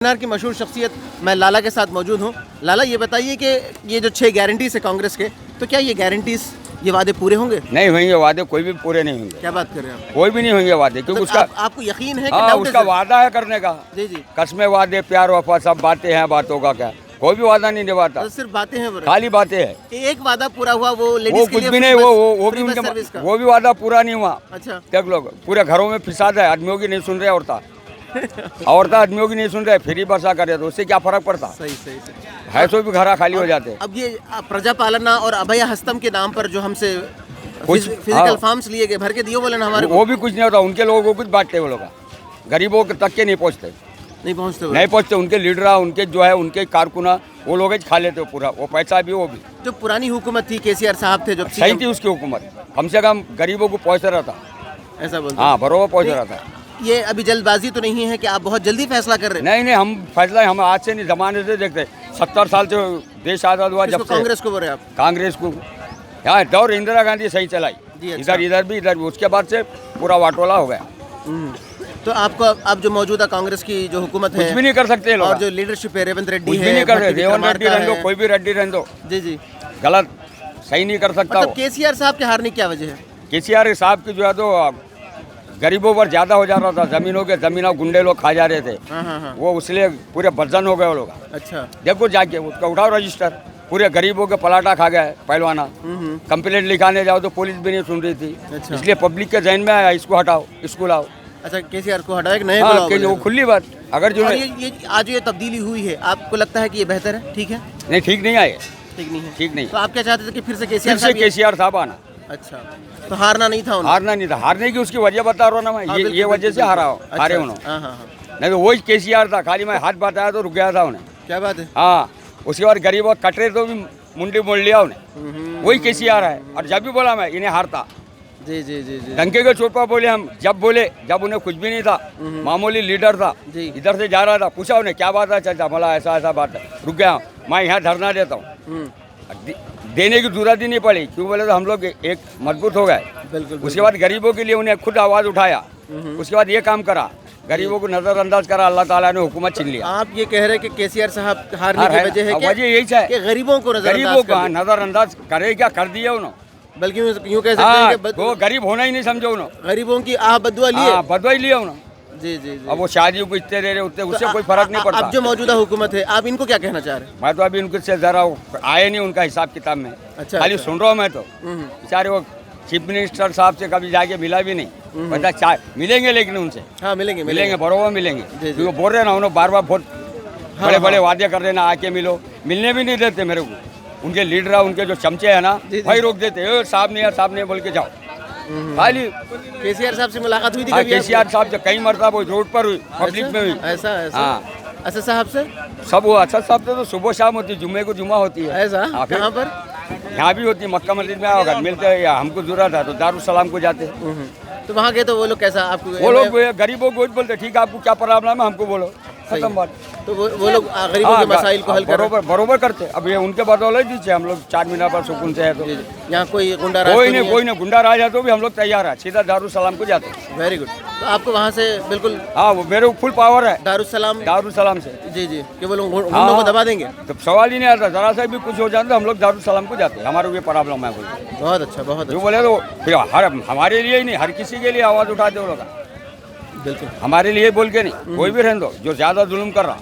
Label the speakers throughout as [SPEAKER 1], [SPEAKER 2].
[SPEAKER 1] नार की मशहूर शख्सियत मैं लाला के साथ मौजूद हूँ। लाला, ये बताइए कि ये जो 6 गारंटीज है कांग्रेस के, तो क्या ये गारंटीज, ये वादे पूरे होंगे?
[SPEAKER 2] नहीं होंगे वादे, कोई भी पूरे नहीं होंगे।
[SPEAKER 1] क्या बात कर रहे हैं आप?
[SPEAKER 2] कोई भी नहीं होंगे वादे, क्योंकि उसका
[SPEAKER 1] आपको यकीन है कि
[SPEAKER 2] हाँ
[SPEAKER 1] डाउट
[SPEAKER 2] उसका
[SPEAKER 1] है?
[SPEAKER 2] वादा है करने का।
[SPEAKER 1] जी जी,
[SPEAKER 2] कसमें वादे प्यार वफा सब बातें हैं, बातों का क्या, कोई भी वादा नहीं निभाता,
[SPEAKER 1] तो सिर्फ बातें हैं।
[SPEAKER 2] खाली बातें हैं।
[SPEAKER 1] एक वादा पूरा हुआ, वो
[SPEAKER 2] वो
[SPEAKER 1] लेडीज के
[SPEAKER 2] कुछ
[SPEAKER 1] लिए
[SPEAKER 2] भी नहीं, वो भी
[SPEAKER 1] फ्री बस सर्विस
[SPEAKER 2] उनके
[SPEAKER 1] का।
[SPEAKER 2] वो भी वादा पूरा नहीं हुआ।
[SPEAKER 1] अच्छा,
[SPEAKER 2] देख लो पूरे घरों में फिसाद है, आदमियों की नहीं सुन रहे औरता औरता आदमियों की नहीं सुन रहे, फ्री बसा करे तो उससे क्या फर्क पड़ता
[SPEAKER 1] सही सही सही।
[SPEAKER 2] है, तो भी घर खाली हो जाते।
[SPEAKER 1] अब ये प्रजा पालना और अभय हस्तम के नाम पर जो हमसे
[SPEAKER 2] कुछ
[SPEAKER 1] फिजिकल फॉर्म्स लिए गए, भर के दियो बोले ना हमारे को,
[SPEAKER 2] वो भी कुछ नहीं होता, उनके लोगों को कुछ बांटते, वो लोग गरीबों के तक के नहीं पहुँचते,
[SPEAKER 1] नहीं पहुँचते
[SPEAKER 2] नहीं पहुँचते। उनके लीडर, उनके जो है उनके कारकुना, वो लोग खा लेते पूरा, वो पैसा भी वो भी।
[SPEAKER 1] जो पुरानी हुकूमत थी, केसीआर साहब थे, जो
[SPEAKER 2] सही थी उसकी हुकूमत, कम से कम गरीबों को पहुँच रहा था।
[SPEAKER 1] ऐसा बोलते
[SPEAKER 2] हाँ बरोबर पहुँच रहा था।
[SPEAKER 1] ये अभी जल्दबाजी तो नहीं है कि आप बहुत जल्दी फैसला कर रहे हैं?
[SPEAKER 2] नहीं नहीं, हम फैसला हम आज से नहीं, जमाने से देखते, 70 साल से देश आज़ाद हुआ जब से।
[SPEAKER 1] कांग्रेस को बोल रहे हैं आप?
[SPEAKER 2] कांग्रेस को यहाँ दौर इंदिरा गांधी सही चलाई,
[SPEAKER 1] जी, अच्छा।
[SPEAKER 2] इधर भी, उसके बाद से पूरा वाटोला हो गया।
[SPEAKER 1] तो आपको अब जो मौजूदा कांग्रेस की जो हुकूमत
[SPEAKER 2] कुछ
[SPEAKER 1] है
[SPEAKER 2] भी नहीं कर सकते लोग,
[SPEAKER 1] और जो लीडरशिप है, रेवंत रेड्डी
[SPEAKER 2] कुछ
[SPEAKER 1] है,
[SPEAKER 2] भी नहीं कर रहे।
[SPEAKER 1] भट्टी
[SPEAKER 2] रेवंत रेड्डी
[SPEAKER 1] विक्रमार्का
[SPEAKER 2] रहने दो,
[SPEAKER 1] है।
[SPEAKER 2] कोई भी रेड्डी रहने दो,
[SPEAKER 1] जी जी,
[SPEAKER 2] गलत सही नहीं कर सकता।
[SPEAKER 1] मतलब केसीआर साहब के हारने की क्या वजह है?
[SPEAKER 2] केसीआर साहब की जो है तो गरीबों पर ज्यादा हो जा रहा था, जमीनों गुंडे लोग खा जा रहे थे,
[SPEAKER 1] हाँ हाँ हाँ,
[SPEAKER 2] वो इसलिए पूरे बर्जन हो गए वो लोग।
[SPEAKER 1] अच्छा।
[SPEAKER 2] देखो जाके उसका उठाओ रजिस्टर, पूरे गरीबों के पलाटा खा गए पहलवाना। कंप्लेंट लिखाने जाओ तो पुलिस भी नहीं सुन रही थी,
[SPEAKER 1] अच्छा।
[SPEAKER 2] इसलिए पब्लिक के जहन में आया इसको हटाओ, इसको लाओ।
[SPEAKER 1] अच्छा, केसीआर को हटाओ, एक नए को
[SPEAKER 2] हाँ
[SPEAKER 1] लाओ
[SPEAKER 2] कि वो
[SPEAKER 1] बोले।
[SPEAKER 2] खुली बात, अगर जो
[SPEAKER 1] और ये आज ये तब्दीली हुई है, आपको लगता है कि ये बेहतर है, ठीक है?
[SPEAKER 2] नहीं ठीक नहीं आए,
[SPEAKER 1] ठीक नहीं है?
[SPEAKER 2] ठीक नहीं।
[SPEAKER 1] तो आप क्या चाहते थे कि फिर से
[SPEAKER 2] फिर
[SPEAKER 1] केसीआर
[SPEAKER 2] से
[SPEAKER 1] साहब
[SPEAKER 2] केसीआर साहब आना।
[SPEAKER 1] अच्छा, तो हारना नहीं था उन्हें?
[SPEAKER 2] हारना नहीं था, हारने की उसकी वजह बता रहा हूँ ना मैं,
[SPEAKER 1] हाँ,
[SPEAKER 2] ये
[SPEAKER 1] बिल्कुल,
[SPEAKER 2] वजह से
[SPEAKER 1] बिल्कुल,
[SPEAKER 2] हारा
[SPEAKER 1] बिल्कुल।
[SPEAKER 2] हारे
[SPEAKER 1] अच्छा,
[SPEAKER 2] उन्होंने।
[SPEAKER 1] हाँ हाँ हाँ,
[SPEAKER 2] नहीं तो वही केसीआर था, खाली मैं हाथ बताया तो रुक गया था उन्हें।
[SPEAKER 1] क्या बात है?
[SPEAKER 2] हाँ, उसके बाद गरीब और कटरे तो भी मुंडी मोड़ लिया उन्हें, वही केसीआर है। और जब भी बोला मैं इन्हें हारता,
[SPEAKER 1] जी जी जी जी,
[SPEAKER 2] डंके के चोट पर बोले हम, जब उन्हें कुछ भी नहीं था, मामूली लीडर था,
[SPEAKER 1] जी।
[SPEAKER 2] इधर से जा रहा था, पूछा उन्हें क्या बात है चाचा, बोला ऐसा ऐसा बात है, रुक गया हूँ, मैं यहाँ धरना देता हूँ। देने की जरूरत ही नहीं पड़ी, क्यों बोले तो हम लोग एक मजबूत हो गए।
[SPEAKER 1] बिल्कुल।
[SPEAKER 2] उसके बाद गरीबों के लिए उन्हें खुद आवाज़ उठाया, उसके बाद ये काम करा, गरीबों को नजरअंदाज करा, अल्लाह ताला ने हुकूमत छीन लिया।
[SPEAKER 1] आप ये कह रहे हैं कि केसीआर साहब हारने की वजह है
[SPEAKER 2] वजह यही है
[SPEAKER 1] कि गरीबों को
[SPEAKER 2] गरीबों का
[SPEAKER 1] नजरअंदाज
[SPEAKER 2] नजरअंदाज करे, क्या कर दिया उन्होंने।
[SPEAKER 1] बल्कि यूँ कह सकते
[SPEAKER 2] हाँ,
[SPEAKER 1] हैं कि
[SPEAKER 2] वो गरीब होना ही नहीं समझो उन्होंने,
[SPEAKER 1] गरीबों की आह बदुआ लिए।
[SPEAKER 2] हाँ बदवाई लिया उन्होंने।
[SPEAKER 1] जी जी जी।
[SPEAKER 2] अब वो शादियों को इतने दे रहे उतने, उससे
[SPEAKER 1] तो
[SPEAKER 2] कोई फर्क नहीं पड़ता।
[SPEAKER 1] अब जो मौजूदा हुकूमत है, आप इनको क्या कहना चाह रहे हैं?
[SPEAKER 2] मैं तो अभी उनके से जरा आए नहीं उनका हिसाब किताब में,
[SPEAKER 1] अच्छा,
[SPEAKER 2] खाली
[SPEAKER 1] अच्छा।
[SPEAKER 2] सुन रहा हूँ मैं तो। बेचारे वो चीफ मिनिस्टर साहब से कभी जाके मिला भी नहीं, बता मिलेंगे लेकिन उनसे
[SPEAKER 1] हाँ, मिलेंगे
[SPEAKER 2] मिलेंगे बरोबर मिलेंगे,
[SPEAKER 1] जी, जी।
[SPEAKER 2] क्योंकि बोल रहे ना उन्होंने बार बार बहुत बड़े बड़े वादे कर रहे ना, आके मिलो, मिलने भी नहीं देते मेरे को। उनके लीडर, उनके जो चमचे हैं ना,
[SPEAKER 1] जी, जी।
[SPEAKER 2] वही रोक देते, साहब नहीं बोल के जाओ। खाली
[SPEAKER 1] केसीआर साहब से मुलाकात हुई थी
[SPEAKER 2] हाँ,
[SPEAKER 1] कभी आपकी?
[SPEAKER 2] केसीआर साहब से कई मरतबा वो रोड पर हुई, पब्लिक में हुई।
[SPEAKER 1] ऐसा ऐसा
[SPEAKER 2] हाँ,
[SPEAKER 1] असद साहब से
[SPEAKER 2] सब वो अच्छा साहब तो सुबह शाम होती है, जुम्मे को जुम्मा होती है।
[SPEAKER 1] ऐसा
[SPEAKER 2] हाँ, फिर
[SPEAKER 1] कहाँ पर?
[SPEAKER 2] यहाँ भी होती है, मक्का मस्जिद में आओगे मिलते हैं, या हमको जरूरत है तो दारुसलाम को जाते हैं।
[SPEAKER 1] तो वहाँ गए तो वो लोग कैसा आपको?
[SPEAKER 2] वो लोग गरीबों को बोलते ठीक है, आपको क्या प्रॉब्लम है हमको बोलो, खत्म बात।
[SPEAKER 1] तो वो लोग गरीबों के मसाइल को हल कर
[SPEAKER 2] बरोबर करते। अब ये उनके बदौलत दीजिए, हम लोग 4 महीना पर सुकून से है तो
[SPEAKER 1] यहाँ कोई गुंडा राज
[SPEAKER 2] कोई
[SPEAKER 1] तो
[SPEAKER 2] नहीं, कोई नहीं गुंडा राज है तो भी हम लोग तैयार है, सीधा दारुसलाम को जाते हैं।
[SPEAKER 1] Very good. तो आपको वहाँ से बिल्कुल
[SPEAKER 2] हाँ, वो मेरे को फुल पावर है
[SPEAKER 1] दारुसलाम
[SPEAKER 2] से।
[SPEAKER 1] जी जी, कि वो लोग गुंडों को दबा देंगे?
[SPEAKER 2] तो सवाल ही नहीं आता, जरा सा भी कुछ हो जाता तो हम लोग दारुसलाम को जाते हैं, हमारे ये प्रॉब्लम है बोलते।
[SPEAKER 1] बहुत अच्छा, बहुत
[SPEAKER 2] जो
[SPEAKER 1] अच्छा,
[SPEAKER 2] बोले तो फिर हमारे लिए ही नहीं, हर किसी के लिए आवाज़ उठाते वो लोग,
[SPEAKER 1] बिल्कुल।
[SPEAKER 2] हमारे लिए बोल के नहीं, कोई भी रहने दो जो ज़्यादा जुल्म कर रहा,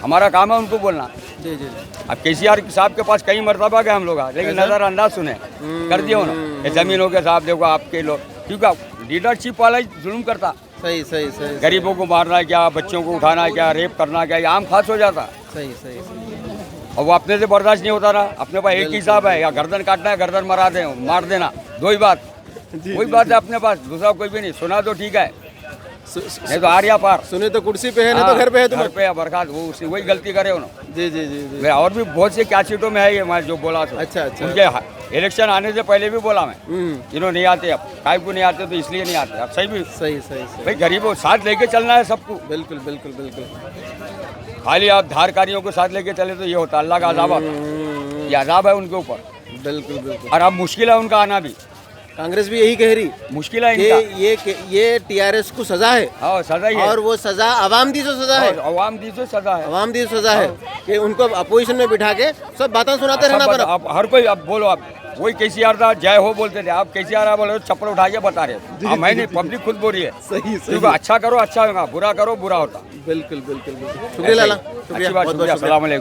[SPEAKER 2] हमारा काम है उनको बोलना।
[SPEAKER 1] जी जी।
[SPEAKER 2] अब केसीआर साहब के पास कई मरतबा गए हम लोग, लेकिन नज़रअंदाज सुने कर दिया उन्होंने, ज़मीनों के साथ देखो आपके लोग, क्योंकि लीडरशिप वाला ही जुल्म करता,
[SPEAKER 1] सही सही सही
[SPEAKER 2] गरीबों को मारना क्या, बच्चों को उठाना क्या, रेप करना क्या, ये आम खास हो जाता।
[SPEAKER 1] सही सही सही।
[SPEAKER 2] और वो अपने से बर्दाश्त नहीं होता रहा, अपने पास एक ही हिसाब है, या गर्दन काटना है गर्दन मार देना, दो ही बात, वही बात है अपने पास, दूसरा कोई भी नहीं। सुना तो ठीक है, नहीं तो आर्या पार,
[SPEAKER 1] सुने तो कुर्सी पे है, नहीं तो घर पे है।
[SPEAKER 2] घर पे है बरसात, वो वही गलती करे उन्होंने।
[SPEAKER 1] जी जी जी जी।
[SPEAKER 2] और भी बहुत से क्या सीटों में है ये, मैं जो बोला था।
[SPEAKER 1] अच्छा अच्छा।
[SPEAKER 2] उनके इलेक्शन आने से पहले भी बोला मैं, इन्होंने नहीं आते, अब काय को नहीं आते तो इसलिए नहीं आते, अब सही भी
[SPEAKER 1] सही सही सही।
[SPEAKER 2] भाई गरीबों साथ लेके चलना है सबको,
[SPEAKER 1] बिल्कुल बिल्कुल बिल्कुल।
[SPEAKER 2] खाली आप धारकारियों को साथ लेके चले तो ये होता, अल्लाह का अजाब है, ये अजाब है उनके ऊपर।
[SPEAKER 1] बिल्कुल बिल्कुल।
[SPEAKER 2] और अब मुश्किल है उनका आना भी,
[SPEAKER 1] कांग्रेस भी यही कह रही
[SPEAKER 2] मुश्किल है
[SPEAKER 1] कि
[SPEAKER 2] इनका।
[SPEAKER 1] ये टीआरएस को सजा है
[SPEAKER 2] हाँ सजा ही है।
[SPEAKER 1] और वो सजा आवाम दी जो सजा है,
[SPEAKER 2] अवाम दी तो सजा है।
[SPEAKER 1] आवाम दी सजा है कि उनको अपोजिशन में बिठा के सब बातें सुनाते रहना पड़ा।
[SPEAKER 2] आप हर कोई अब बोलो, आप वही केसीआर था, जय हो बोलते थे, आप केसीआर बोलो चप्पल उठा के बता रहे हो। मैं नहीं, पब्लिक खुद बोल रही है।
[SPEAKER 1] सही
[SPEAKER 2] क्योंकि अच्छा करो अच्छा होगा, बुरा करो बुरा होता।
[SPEAKER 1] बिल्कुल बिल्कुल बिल्कुल। शुक्रिया लाला, शुक्रिया,
[SPEAKER 2] अच्छी बात,
[SPEAKER 1] बहुत बहुत
[SPEAKER 2] शुक्रिया,
[SPEAKER 1] शुक्रिया।
[SPEAKER 2] अस्सलाम वालेकुम।